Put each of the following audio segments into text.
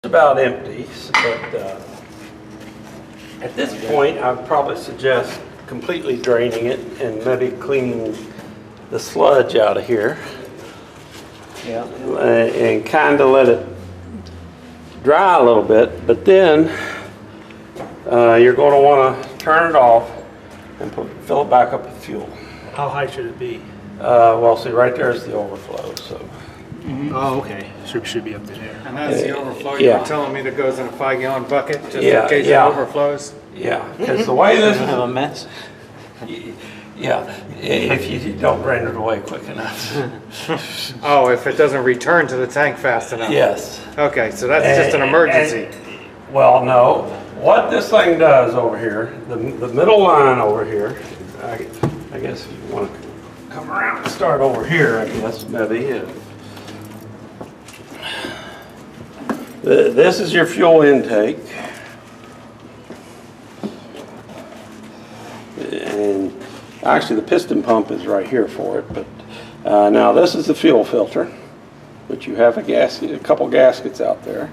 about empty, but at this point, I'd probably suggest completely draining it and maybe cleaning the sludge out of here. Yeah. And kind of let it dry a little bit, but then you're going to want to turn it off and fill it back up with fuel. How high should it be? Well, see, right there is the overflow, so. Oh, okay. Should be up to there. And that's the overflow you were telling me that goes in a 5-gallon bucket just Yeah, in case it overflows? Yeah, because the way this Have a mess. yeah, if you don't drain it away quick enough. Oh, if it doesn't return to the tank fast enough? Yes. Okay, so that's just an emergency. Well, no. What this thing does over here, the middle line over here, I guess if you want to come around and start over here, I guess, maybe. This is your fuel intake. And actually the piston pump is right here for it, but now this is the fuel filter, which you have a couple gaskets out there.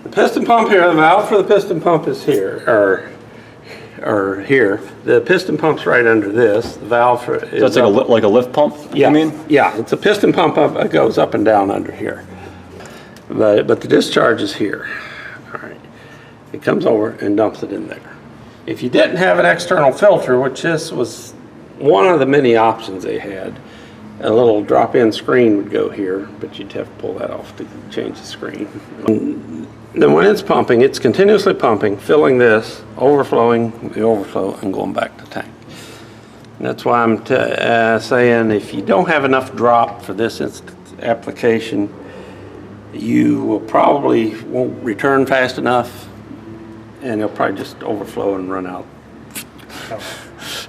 The piston pump here, the valve for the piston pump is here, or here. The piston pump's right under this. The valve for So it's like a lift pump, yeah, you mean? Yeah, it's a piston pump it goes up and down under here. But the discharge is here. All right. It comes over and dumps it in there. If you didn't have an external filter, which this was one of the many options they had, a little drop-in screen would go here, but you'd have to pull that off to change the screen. And then when it's pumping, it's continuously pumping, filling this, overflowing the overflow, and going back to tank. And that's why I'm saying if you don't have enough drop for this application, you will probably won't return fast enough, and it'll probably just overflow and run out.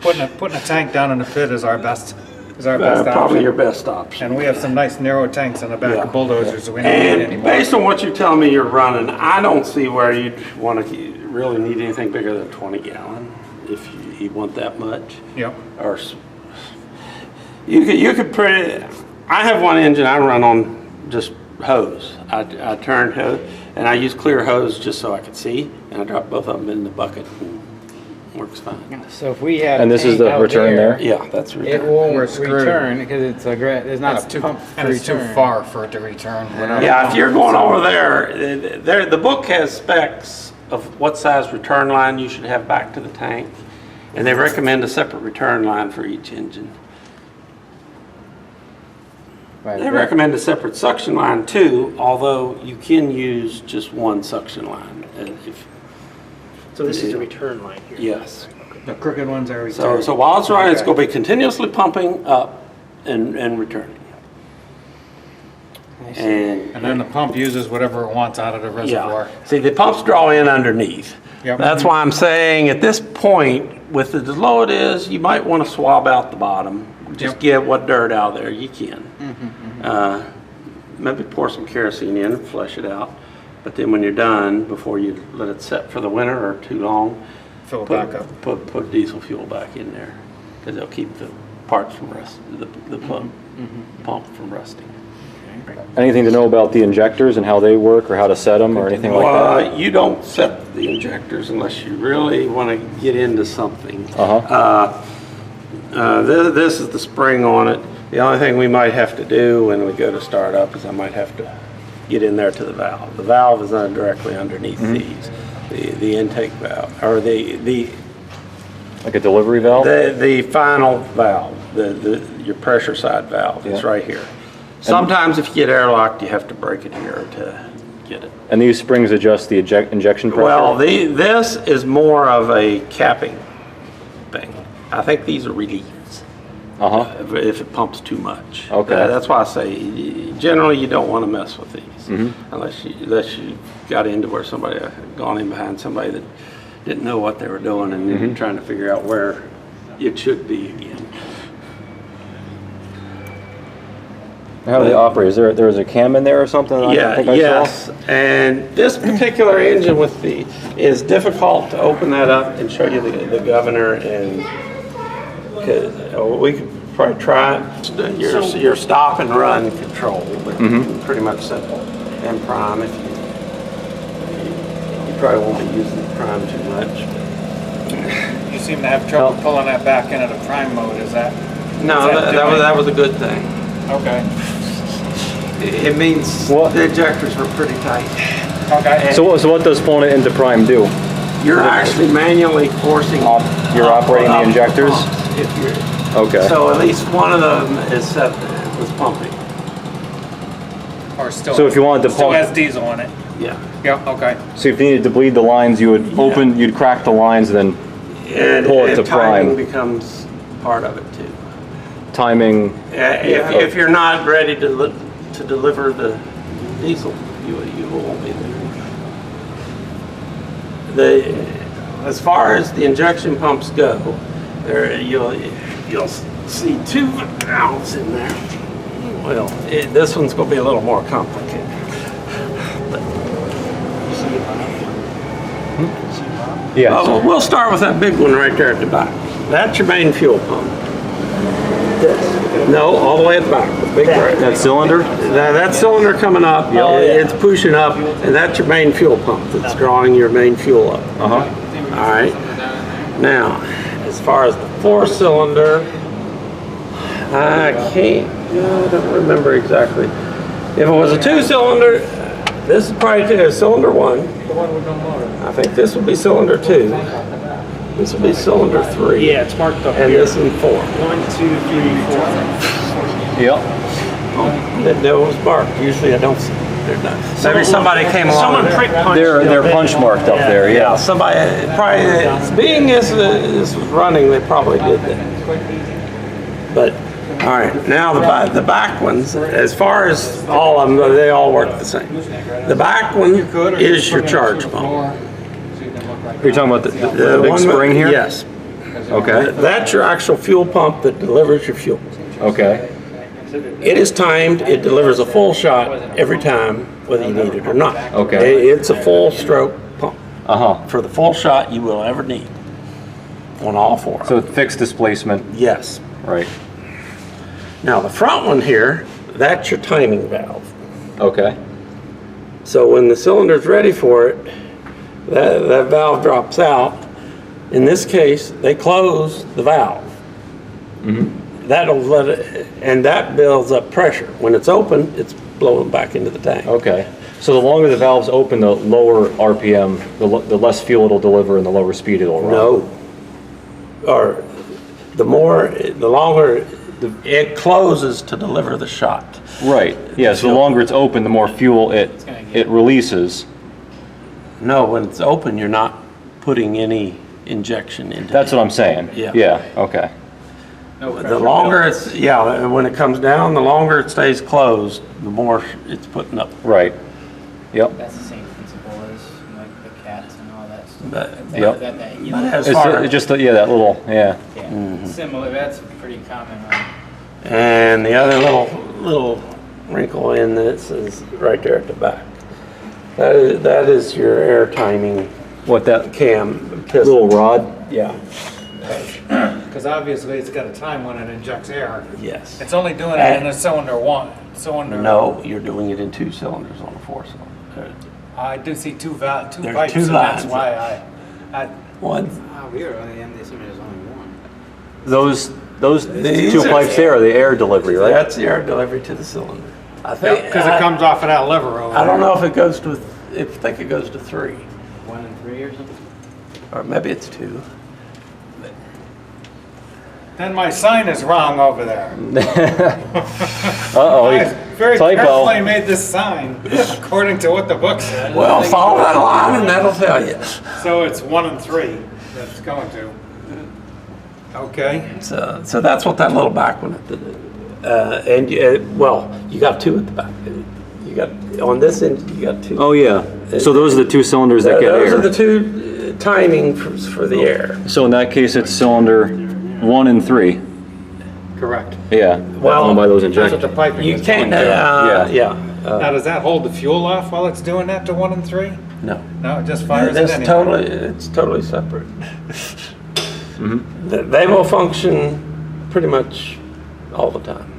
Putting a tank down in the pit is our best option. Probably your best option. And we have some nice narrow tanks on the back Yeah. of bulldozers, so we don't need any And more. based on what you're telling me you're running, I don't see where you'd want to really need anything bigger than 20 gallon if you want that much. Yep. Or you could I have one engine I run on just hose. I turn hose and I use clear hose just so I could see, and I drop both of them in the bucket and it works fine. So if we had And this is the return there? Yeah, that's it return. won't We're screwed. return because it's there's not It's a too, pump and to it's too return. far for it to return. Yeah, if you're going over there, the book has specs of what size return line you should have back to the tank, and they recommend a separate return line for each engine. Right, They recommend a separate suction line too, although you can use just one suction line. So this is a return line here. Yes. The crooked ones are returned. So while it's running, it's going to be continuously pumping up and returning. I see. And then the pump uses whatever it wants out of the reservoir. Yeah. See, the pumps draw in underneath. Yep. That's why I'm saying at this point, with as low it is, you might want to swab out the bottom. Just Yep. get what dirt out there you can. Maybe pour some kerosene in and flush it out. But then when you're done, before you let it set for the winter or too long, Fill it back up. put diesel fuel back in there, because they'll keep the parts from the pump from rusting. Anything to know about the injectors and how they work or how to set them or anything like that? You don't set the injectors unless you really want to get into something. This is the spring on it. The only thing we might have to do when we go to start up is I might have to get in there to the valve. The valve is directly underneath these, the intake valve, or the Like a delivery valve? the final valve, your pressure side valve is Yeah. right here. Sometimes if you get airlocked, you have to break it here to get it. And these springs adjust the injection pressure? Well, this is more of a capping thing. I think these are reliefs. If it pumps too much. Okay. That's why I say generally you don't want to mess with these unless you got into where somebody had gone in behind somebody that didn't know what they were doing and you're trying to figure out where it should be again. How do they operate? There's a cam in there or something? I think I saw? Yes. And this particular engine is difficult to open that up and show you the governor, and we could probably try it. Your stop and run control, but pretty much simple. And prime if probably won't be using the prime too much. You seem to have trouble pulling that back into the prime mode, is that? No, that was a good thing. Okay. It means the injectors were pretty tight. Okay. So what does pulling it into prime do? You're actually manually forcing. You're operating the injectors? pumps if you're, Okay. so at least one of them was pumping. Or still. So if you wanted to still pump- has diesel in it. Yeah. Yeah. Okay. So if you needed to bleed the lines, you would you'd crack the lines, and then And, pull it to timing prime. becomes part of it too. timing. If you're not ready to deliver the diesel, you won't be there. As far as the injection pumps go, you'll see two valves in there. Well, this one's going to be a little more complicated. Yeah. We'll start with that big one right there at the back. That's your main fuel pump. No, all the way at the back. The big That cylinder? That cylinder coming up, it's pushing up, and that's your main fuel pump that's drawing your main fuel up. Uh-huh. All right. Now, as far as the four-cylinder, I don't remember exactly. If it was a two-cylinder, this is probably cylinder one. I think this would be cylinder two. This will be cylinder 3. Yeah, it's marked up and here. this one 4. 1, 2, 3, 4. Yep. That was marked. Usually I don't see. They're not. Maybe somebody came along. Someone prick punched. They're punch marked up there. Yeah. Somebody probably, being this was running, they probably did that. But all right, now the back ones, as far as all of them, they all work the same. The back one is your charge pump. You're talking about the big one spring here? Yes. Okay. That's your actual fuel pump that delivers your fuel. Okay. It is timed. It delivers a full shot every time, whether you need it or not. Okay. It's a full stroke pump Uh-huh. for the full shot you will ever need on all four. So fixed displacement. Yes. Right. Now the front one here, that's your timing valve. Okay. So when the cylinder's ready for it, that valve drops out. In this case, they close the valve. Mm-hmm. That'll let it, and that builds up pressure. When it's open, it's blowing back into the tank. Okay. So the longer the valve's open, the lower RPM, the less fuel it'll deliver, and the lower speed it'll run. No. Or the longer it closes to deliver the shot. Right. Yeah. So the longer it's open, the more fuel it releases. No, when it's open, you're not putting any injection into it. That's what I'm saying. Yeah. Yeah. Okay. The longer it's, when it comes down, the longer it stays closed, the more it's putting up. Right. Yep. That's the same principle as like the cats and all that stuff. But, Yep. You but know, as It's far just that little similar. That's a pretty common one. and the other little wrinkle in this is right there at the back. That is your air timing What that cam piston. little rod? Yeah. Because obviously it's got a time when it injects air. Yes. It's only doing it in a cylinder one. No, you're doing it in 2 cylinders on a 4-cylinder. I do see two There's pipes, 2 and that's lines. why I One. Oh, weird. They seem there's only one. Those These 2 are- pipes there are the air delivery, right? That's the air delivery to the cylinder. I think because it comes off of that lever over I don't there. know if it goes to. I think it goes to 3, 1 and 3 or something. or maybe it's 2. Then my sign is wrong over there. Uh-oh. I very Typo. carefully made this sign according to what the book said. Well, follow that line and that'll tell you. So it's 1 and 3 that's going to. Okay. So that's what that little back one had to do. And you got 2 at the back. You got on this end. You got 2. Oh yeah. So those are the 2 cylinders that get Those air. are the 2 timing for the air. So in that case, it's cylinder 1 and 3. Correct. Yeah. Well, owned by those That's what the injectors. piping You is can't. going to. Now, does that hold the fuel off while it's doing that to 1 and 3? No. No, it just fires it That's anyway. it's totally separate. Mm-hmm. They will function pretty much all the time.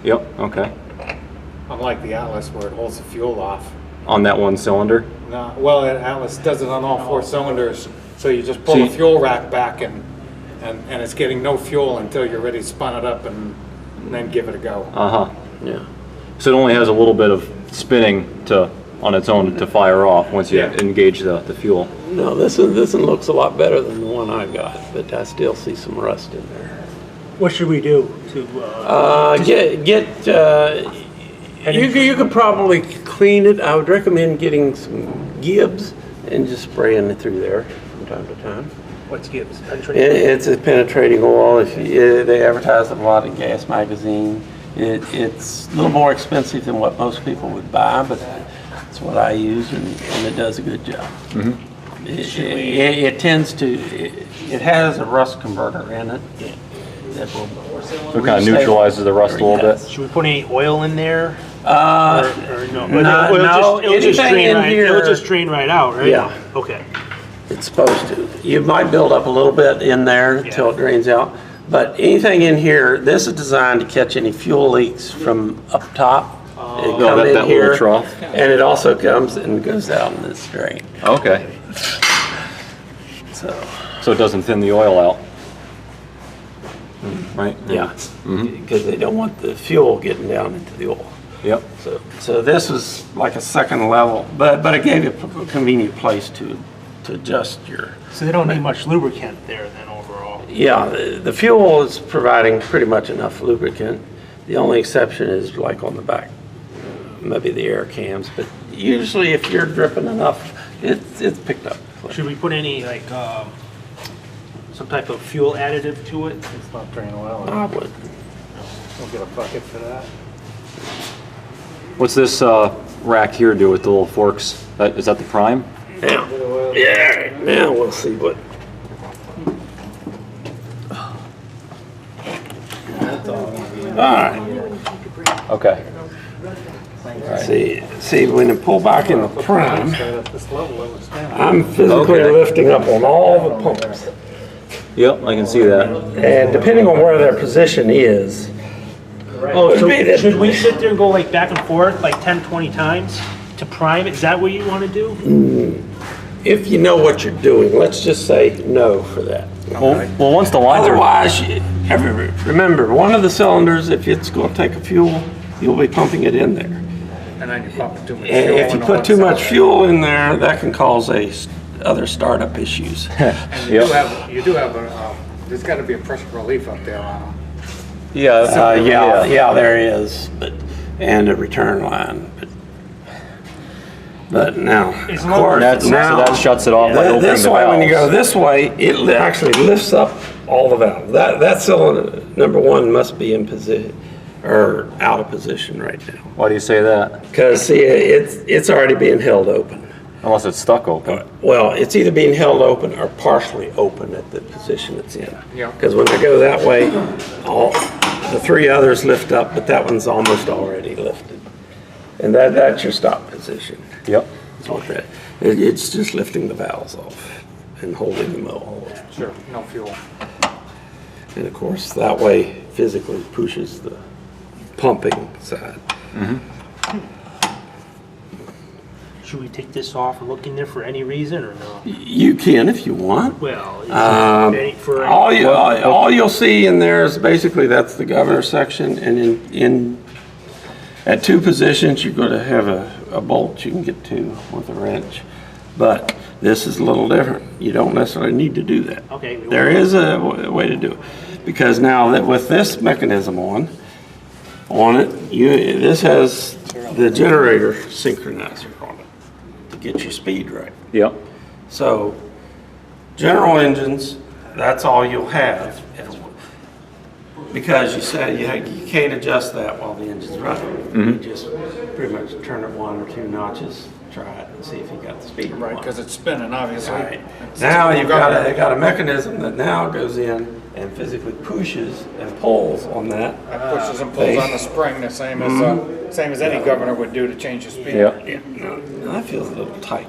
Yep. Okay. Unlike the Atlas where it holds the fuel off on that one cylinder? No, well, Atlas does it on all 4 cylinders, so you just pull See- the fuel rack back and it's getting no fuel until you're ready to spun it up and then give it a go. Uh-huh. Yeah. So it only has a little bit of spinning on its own to fire off once you Yeah. engage the fuel. No, this one looks a lot better than the one I got, but I still see some rust in there. What should we do to, You could probably clean it. I would recommend getting some Gibbs and just spraying it through there from time to time. what's Gibbs? It's a penetrating oil. They advertise it a lot in Gas Magazine. It's a little more expensive than what most people would buy, but it's what I use, and it does a good job. It tends to, it has a rust converter in it. That will So it kind of neutralizes the rust a little bit. Should we put any oil in there? Or no? no, It'll just anything drain in right. here- It'll just drain right out, right? Yeah. Okay. It's supposed to. You might build up a little bit in there until it drains out. But anything in here, this is designed to catch any fuel leaks from up top. It come in that here, little trough. and it also comes and goes out in this drain. Okay. So, So it doesn't thin the oil out. Right? yeah, because they don't want the fuel getting down into the oil. Yep. So this was like a second level, but it gave you a convenient place to adjust your. So they don't need much lubricant there then overall. Yeah, the fuel is providing pretty much enough lubricant. The only exception is like on the back, maybe the air cams, but usually if you're dripping enough, it's picked up. Should we put any like some type of fuel additive to it? It's not drain oil. I would. We'll get a bucket for that. What's this rack here do with the little forks? Is that the prime? Now, yeah, now we'll see what. All right. Okay. See, when you pull back in the prime, At this level, it was down. I'm physically Okay. lifting up on all the pumps. Yep, I can see that. And depending on where their position is, Oh, so Maybe that- should we sit there and go like back and forth like 10, 20 times to prime it? Is that what you want to do? if you know what you're doing, let's just say no for that. Well, once the lines are... Otherwise, remember, one of the cylinders, if it's going to take a fuel, you'll be pumping it in there. And then you pump too much And fuel. if you in put one too much cylinder. fuel in there, that can cause other startup issues. And you do have there's got to be a pressure relief up there on them. Yeah, there is, and a return line. But now, of course, So now that shuts it off by opening this the way, when you go valves. this way, it actually lifts up all the valves. That cylinder, number one, must be in position or out of position right now. Why do you say that? Because see, it's already being held open. Unless it's stuck open. Well, it's either being held open or partially open at the position it's in. Yeah. Because when they go that way, all the 3 others lift up, but that one's almost already lifted. And that's your stop position. Yep. That's what that, it's just lifting the valves off and holding them all. Sure, no fuel. And of course, that way physically pushes the pumping side. Should we take this off and look in there for any reason or no? You can if you want. Well, for All you'll see in there is basically that's the governor section, and at 2 positions you're going to have a bolt you can get to with a wrench, but this is a little different. You don't necessarily need to do that. Okay. There is a way to do it, because now that with this mechanism on it, this has the generator synchronizer on it to get your speed right. Yep. So, general engines, that's all you'll have. Because you said you can't adjust that while the engine's running. You just pretty much turn it 1 or 2 notches, try it, and see if you got the speed Right, because it's spinning, obviously. Right. Now you've got a mechanism that now goes in and physically pushes and pulls on that. It pushes and pulls on the spring, the same as any governor would do to change the speed. Yep. Yeah, now that feels a little tight.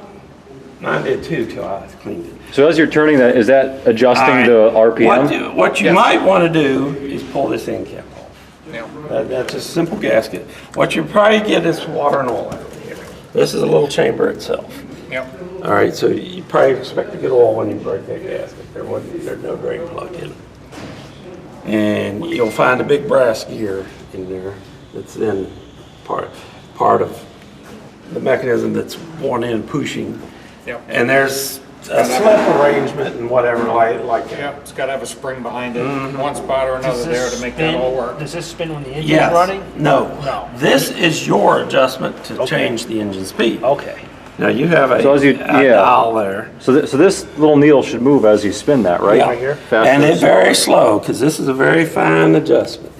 Mine did too till I cleaned it. So as you're turning that, is that adjusting the RPM? What you might want to do is pull this end cap off. Yeah. That's a simple gasket. What you probably get is water and oil out of here. This is a little chamber itself. Yep. All right, so you probably expect to get oil when you break that gasket. There's no drain plug in it. And you'll find a big brass gear in there that's in part of the mechanism that's worn in pushing. Yep. And there's a slip arrangement and whatever like that. Yep, it's gotta have a spring behind it, one spot or another there to make that all work. Does this spin when the engine's Yes. running? No. No. This is your adjustment to change the engine speed. Okay. Now you have a So as you- a yeah. dial there. So this little needle should move as you spin that, right? Yeah. Right here? Faster And or it's slower? very slow, because this is a very fine adjustment.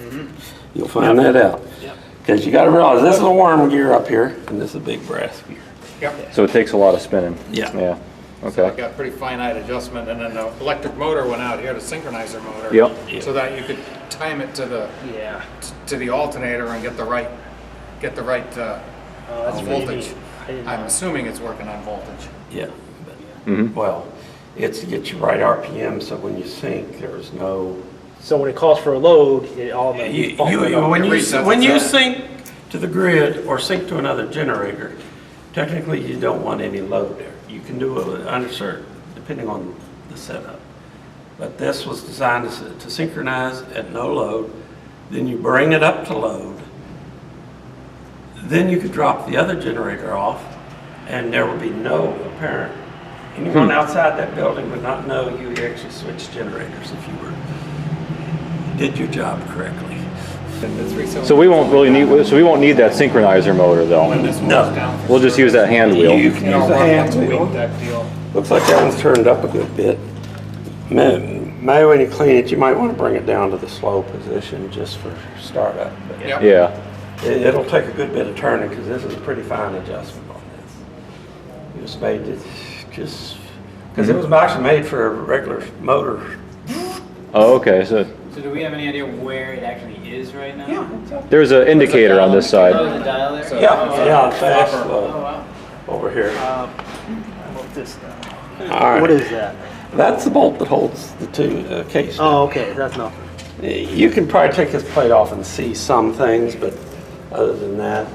You'll find that out. Yep. Because you gotta realize, this is a worm gear up here, and this is a big brass gear. Yep. So it takes a lot of spinning. Yeah. Yeah, So it okay. got pretty finite adjustment, and then the electric motor went out here, the synchronizer motor. Yep. So that you could time it to Yeah. the alternator and get the right Oh, that's pretty voltage. neat. I didn't know. I'm assuming it's working on voltage. Yeah. Well, it's to get you right RPM, so when you sync, there's no. So when it calls for a load, it all When It you resets sync to the grid or sync to another generator, technically you don't want any load there. You can do it under certain, depending on the setup. But this was designed to synchronize at no load. Then you bring it up to load. Then you could drop the other generator off, and there would be no apparent. Anyone outside that building would not know you actually switched generators if you did your job correctly. So we won't need that synchronizer motor though. No. We'll just use that hand wheel. You can use the hand wheel. That deal. Looks like that one's turned up a good bit. Maybe when you clean it, you might want to bring it down to the slow position just for startup. But Yep. Yeah, it'll take a good bit of turning because this is a pretty fine adjustment on this. It was made to just, because it was actually made for a regular motor. oh, okay, so So do we have any idea where it actually is right now? there's an indicator on this Oh, side. the dial there? Yeah, fast, Oh, slow, wow. over here. How about this now? All right. What is that? That's the bolt that holds the two case. Oh, okay, that's nothing. You can probably take this plate off and see some things, but other than that,